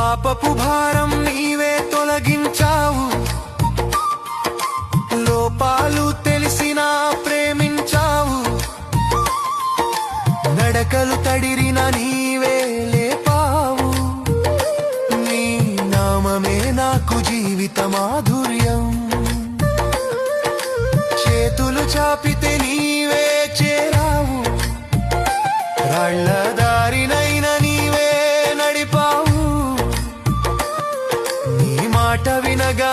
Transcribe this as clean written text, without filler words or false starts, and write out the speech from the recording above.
పాపపు భారం నీవే తొలగించావు, లోపాలు తెలిసినా ప్రేమించావు, నడకలు తడిరిన నీవే లేపావు, నీ నామమే నాకు జీవిత మాధుర్యం, చేతులు చాపితే నీవే చేరావు, రాళ్ళ దారినైన నీవే నడిపావు, నీ మాట వినగా